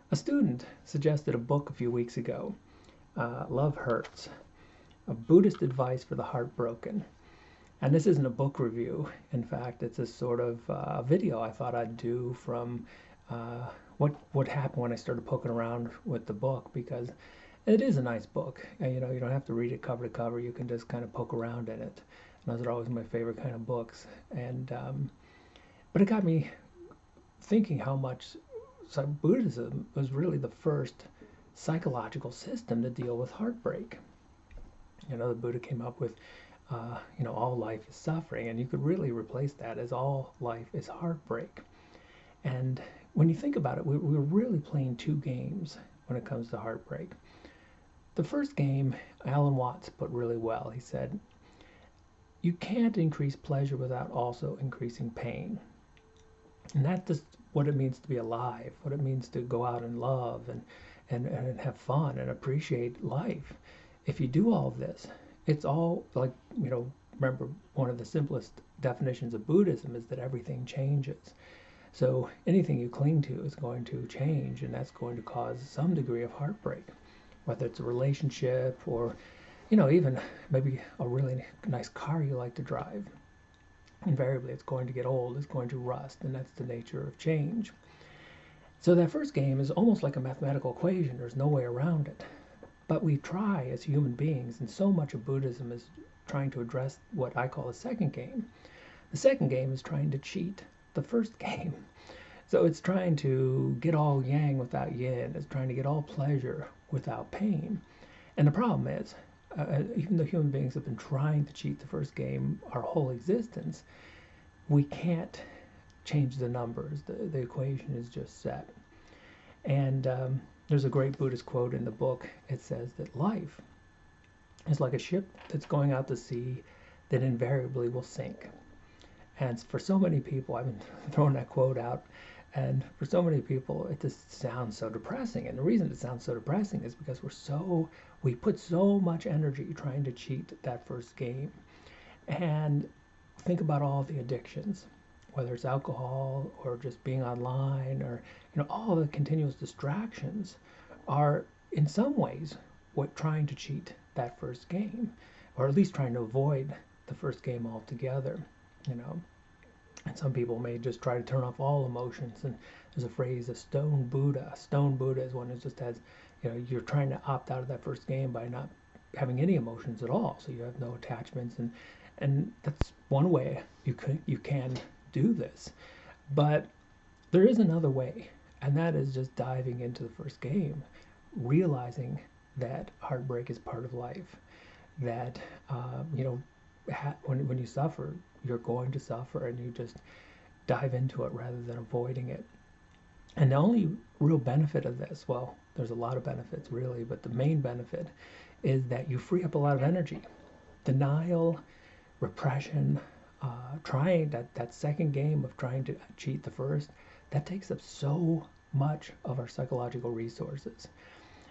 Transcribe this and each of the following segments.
A student suggested a book a few weeks ago, Love Hurts, a Buddhist advice for the heartbroken. And this isn't a book review. In fact, it's a sort of video I thought I'd do from what happened when I started poking around with the book, because it is a nice book. And, you don't have to read it cover to cover. You can just kind of poke around in it. And those are always my favorite kind of books. And but it got me thinking how much Buddhism was really the first psychological system to deal with heartbreak. The Buddha came up with, all life is suffering, and you could really replace that as all life is heartbreak. And when you think about it, we're really playing two games when it comes to heartbreak. The first game, Alan Watts put really well. He said, you can't increase pleasure without also increasing pain. And that's just what it means to be alive, what it means to go out and love and have fun and appreciate life. If you do all of this, it's all like, remember, one of the simplest definitions of Buddhism is that everything changes. So anything you cling to is going to change, and that's going to cause some degree of heartbreak, whether it's a relationship or, even maybe a really nice car you like to drive. Invariably, it's going to get old, it's going to rust, and that's the nature of change. So that first game is almost like a mathematical equation. There's no way around it. But we try as human beings, and so much of Buddhism is trying to address what I call the second game. The second game is trying to cheat the first game. So it's trying to get all yang without yin. It's trying to get all pleasure without pain. And the problem is, even though human beings have been trying to cheat the first game our whole existence, we can't change the numbers. The equation is just set. And there's a great Buddhist quote in the book. It says that life is like a ship that's going out to sea that invariably will sink. And for so many people, I've been throwing that quote out, and for so many people, it just sounds so depressing. And the reason it sounds so depressing is because we put so much energy trying to cheat that first game. And think about all the addictions, whether it's alcohol or just being online, or all the continuous distractions are in some ways what trying to cheat that first game, or at least trying to avoid the first game altogether. And some people may just try to turn off all emotions. And there's a phrase, a stone Buddha. A stone Buddha is one who just has, you're trying to opt out of that first game by not having any emotions at all. So you have no attachments, and that's one way you can do this. But there is another way, and that is just diving into the first game, realizing that heartbreak is part of life, that when you suffer, you're going to suffer, and you just dive into it rather than avoiding it. And the only real benefit of this, well, there's a lot of benefits really, but the main benefit is that you free up a lot of energy. Denial, repression, trying that second game of trying to cheat the first, that takes up so much of our psychological resources.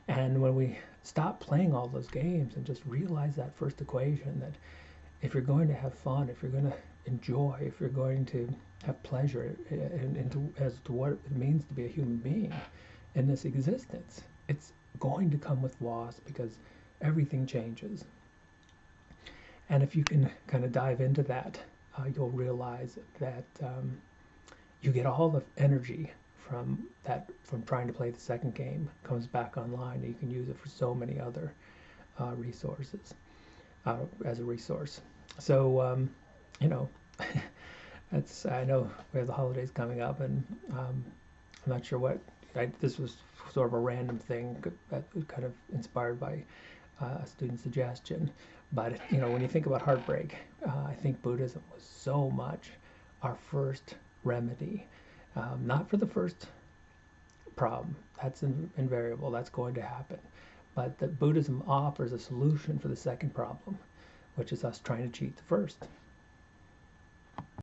And when we stop playing all those games and just realize that first equation, that if you're going to have fun, if you're going to enjoy, if you're going to have pleasure as to what it means to be a human being in this existence, it's going to come with loss, because everything changes. And if you can kind of dive into that, you'll realize that you get all the energy from trying to play the second game comes back online, and you can use it for so many other resources as a resource. So that's, I know we have the holidays coming up, and I'm not sure this was sort of a random thing that was kind of inspired by a student suggestion. But when you think about heartbreak, I think Buddhism was so much our first remedy, not for the first problem. That's invariable. That's going to happen. But that Buddhism offers a solution for the second problem, which is us trying to cheat the first.